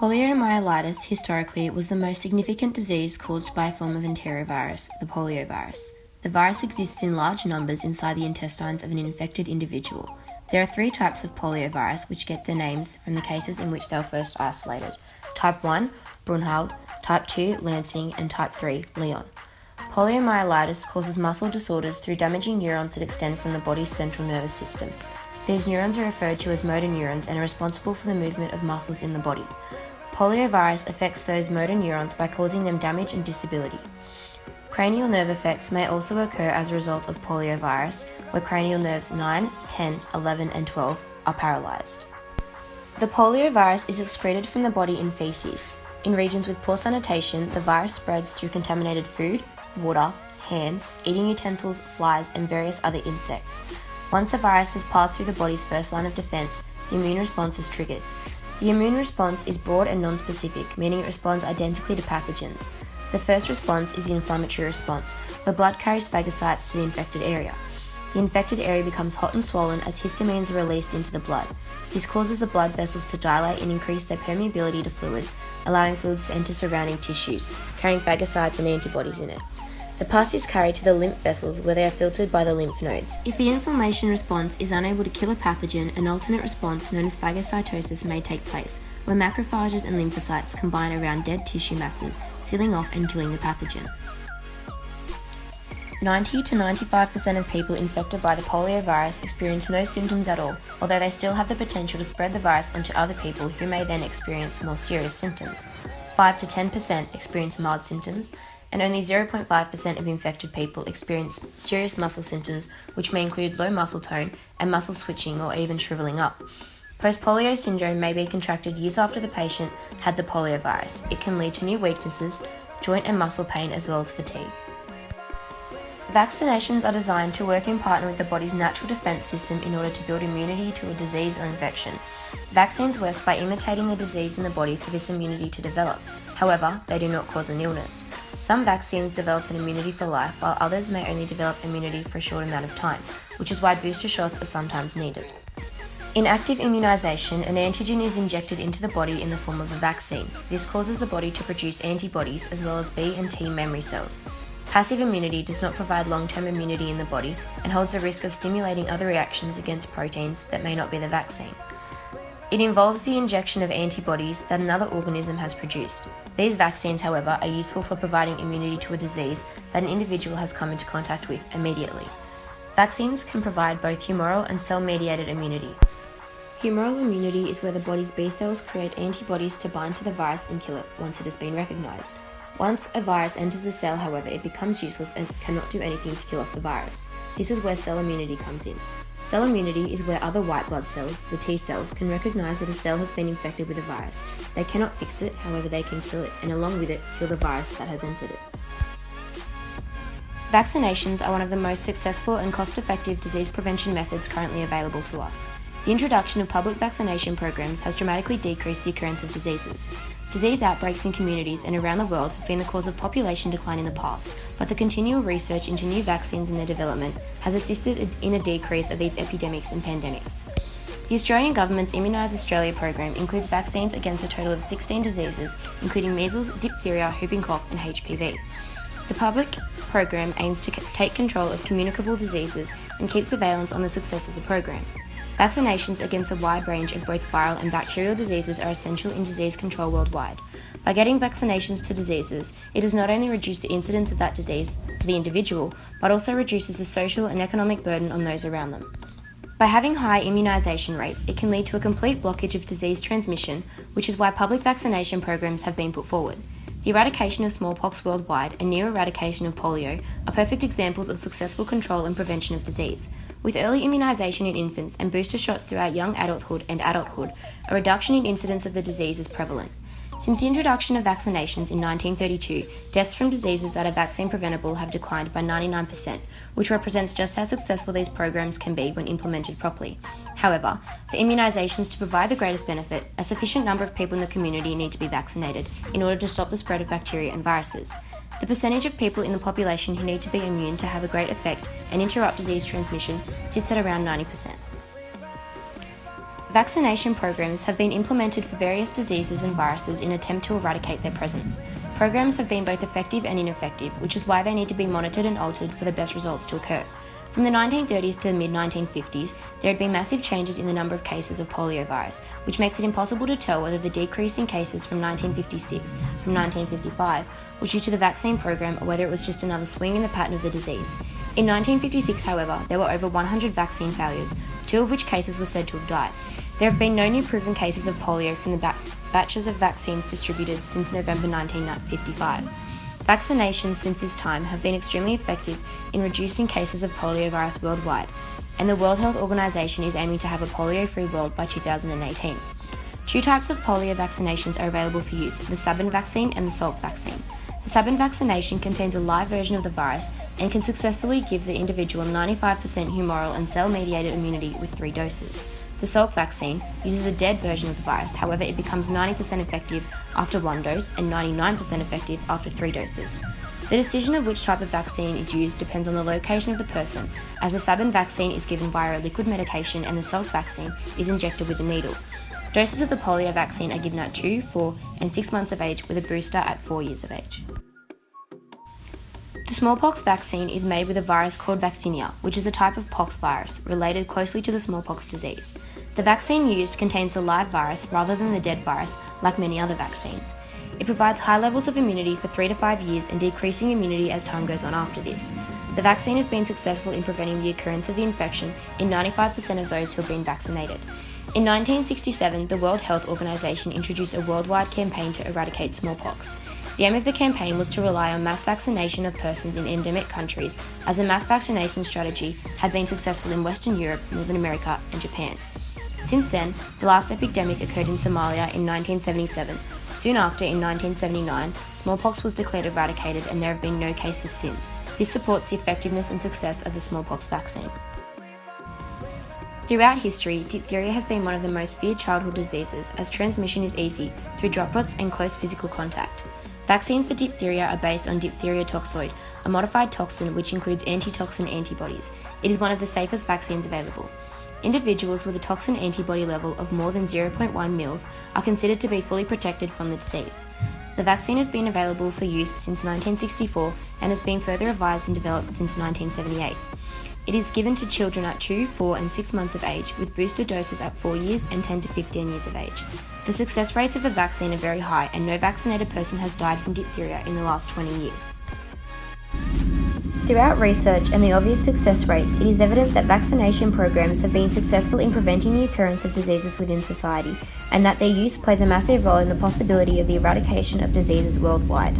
Poliomyelitis historically was the most significant disease caused by a form of enterovirus, the poliovirus. The virus exists in large numbers inside the intestines of an infected individual. There are 3 types of poliovirus which get their names from the cases in which they were first isolated. Type 1, Brunhilde, Type 2, Lansing, and Type 3, Leon. Poliomyelitis causes muscle disorders through damaging neurons that extend from the body's central nervous system. These neurons are referred to as motor neurons and are responsible for the movement of muscles in the body. Poliovirus affects those motor neurons by causing them damage and disability. Cranial nerve effects may also occur as a result of poliovirus, where cranial nerves 9, 10, 11, and 12 are paralysed. The poliovirus is excreted from the body in feces. In regions with poor sanitation, the virus spreads through contaminated food, water, hands, eating utensils, flies, and various other insects. Once the virus has passed through the body's first line of defence, the immune response is triggered. The immune response is broad and non-specific, meaning it responds identically to pathogens. The first response is the inflammatory response, where blood carries phagocytes to the infected area. The infected area becomes hot and swollen as histamines are released into the blood. This causes the blood vessels to dilate and increase their permeability to fluids, allowing fluids to enter surrounding tissues, carrying phagocytes and antibodies in it. The pus is carried to the lymph vessels where they are filtered by the lymph nodes. If the inflammation response is unable to kill a pathogen, an alternate response known as phagocytosis may take place, where macrophages and lymphocytes combine around dead tissue masses, sealing off and killing the pathogen. 90 to 95% of people infected by the poliovirus experience no symptoms at all, although they still have the potential to spread the virus onto other people who may then experience more serious symptoms. 5 to 10% experience mild symptoms, and only 0.5% of infected people experience serious muscle symptoms, which may include low muscle tone and muscle switching or even shriveling up. Post-polio syndrome may be contracted years after the patient had the poliovirus. It can lead to new weaknesses, joint and muscle pain, as well as fatigue. Vaccinations are designed to work in partner with the body's natural defense system in order to build immunity to a disease or infection. Vaccines work by imitating a disease in the body for this immunity to develop. However, they do not cause an illness. Some vaccines develop an immunity for life, while others may only develop immunity for a short amount of time, which is why booster shots are sometimes needed. In active immunization, an antigen is injected into the body in the form of a vaccine. This causes the body to produce antibodies as well as B and T memory cells. Passive immunity does not provide long-term immunity in the body and holds the risk of stimulating other reactions against proteins that may not be the vaccine. It involves the injection of antibodies that another organism has produced. These vaccines, however, are useful for providing immunity to a disease that an individual has come into contact with immediately. Vaccines can provide both humoral and cell-mediated immunity. Humoral immunity is where the body's B cells create antibodies to bind to the virus and kill it once it has been recognized. Once a virus enters the cell, however, it becomes useless and cannot do anything to kill off the virus. This is where cell immunity comes in. Cell immunity is where other white blood cells, the T cells, can recognize that a cell has been infected with a virus. They cannot fix it, however they can kill it, and along with it, kill the virus that has entered it. Vaccinations are one of the most successful and cost-effective disease prevention methods currently available to us. The introduction of public vaccination programs has dramatically decreased the occurrence of diseases. Disease outbreaks in communities and around the world have been the cause of population decline in the past, but the continual research into new vaccines and their development has assisted in a decrease of these epidemics and pandemics. The Australian Government's Immunise Australia program includes vaccines against a total of 16 diseases, including measles, diphtheria, whooping cough, and HPV. The public program aims to take control of communicable diseases and keep surveillance on the success of the program. Vaccinations against a wide range of both viral and bacterial diseases are essential in disease control worldwide. By getting vaccinations to diseases, it does not only reduce the incidence of that disease for the individual, but also reduces the social and economic burden on those around them. By having high immunisation rates, it can lead to a complete blockage of disease transmission, which is why public vaccination programs have been put forward. The eradication of smallpox worldwide and near eradication of polio are perfect examples of successful control and prevention of disease. With early immunisation in infants and booster shots throughout young adulthood and adulthood, a reduction in incidence of the disease is prevalent. Since the introduction of vaccinations in 1932, deaths from diseases that are vaccine preventable have declined by 99%, which represents just how successful these programs can be when implemented properly. However, for immunisations to provide the greatest benefit, a sufficient number of people in the community need to be vaccinated in order to stop the spread of bacteria and viruses. The percentage of people in the population who need to be immune to have a great effect and interrupt disease transmission sits at around 90%. Vaccination programs have been implemented for various diseases and viruses in an attempt to eradicate their presence. Programs have been both effective and ineffective, which is why they need to be monitored and altered for the best results to occur. From the 1930s to the mid-1950s, there had been massive changes in the number of cases of poliovirus, which makes it impossible to tell whether the decrease in cases from 1956 from 1955 was due to the vaccine program or whether it was just another swing in the pattern of the disease. In 1956, however, there were over 100 vaccine failures, 2 of which cases were said to have died. There have been no new proven cases of polio from the batches of vaccines distributed since November 1955. Vaccinations since this time have been extremely effective in reducing cases of poliovirus worldwide, and the World Health Organization is aiming to have a polio-free world by 2018. 2 types of polio vaccinations are available for use, the Sabin vaccine and the Salk vaccine. The Sabin vaccination contains a live version of the virus and can successfully give the individual 95% humoral and cell-mediated immunity with 3 doses. The Salk vaccine uses a dead version of the virus, however it becomes 90% effective after 1 dose and 99% effective after 3 doses. The decision of which type of vaccine is used depends on the location of the person, as the Sabin vaccine is given via a liquid medication and the Salk vaccine is injected with a needle. Doses of the polio vaccine are given at 2, 4 and 6 months of age with a booster at 4 years of age. The smallpox vaccine is made with a virus called vaccinia, which is a type of pox virus related closely to the smallpox disease. The vaccine used contains the live virus rather than the dead virus, like many other vaccines. It provides high levels of immunity for 3 to 5 years and decreasing immunity as time goes on after this. The vaccine has been successful in preventing the occurrence of the infection in 95% of those who have been vaccinated. In 1967, the World Health Organization introduced a worldwide campaign to eradicate smallpox. The aim of the campaign was to rely on mass vaccination of persons in endemic countries, as the mass vaccination strategy had been successful in Western Europe, Northern America, and Japan. Since then, the last epidemic occurred in Somalia in 1977. Soon after, in 1979, smallpox was declared eradicated and there have been no cases since. This supports the effectiveness and success of the smallpox vaccine. Throughout history, diphtheria has been one of the most feared childhood diseases, as transmission is easy through droplets and close physical contact. Vaccines for diphtheria are based on diphtheria toxoid, a modified toxin which includes antitoxin antibodies. It is one of the safest vaccines available. Individuals with a toxin antibody level of more than 0.1 mils are considered to be fully protected from the disease. The vaccine has been available for use since 1964 and has been further revised and developed since 1978. It is given to children at 2, 4 and 6 months of age, with booster doses at 4 years and 10 to 15 years of age. The success rates of the vaccine are very high and no vaccinated person has died from diphtheria in the last 20 years. Throughout research and the obvious success rates, it is evident that vaccination programs have been successful in preventing the occurrence of diseases within society, and that their use plays a massive role in the possibility of the eradication of diseases worldwide.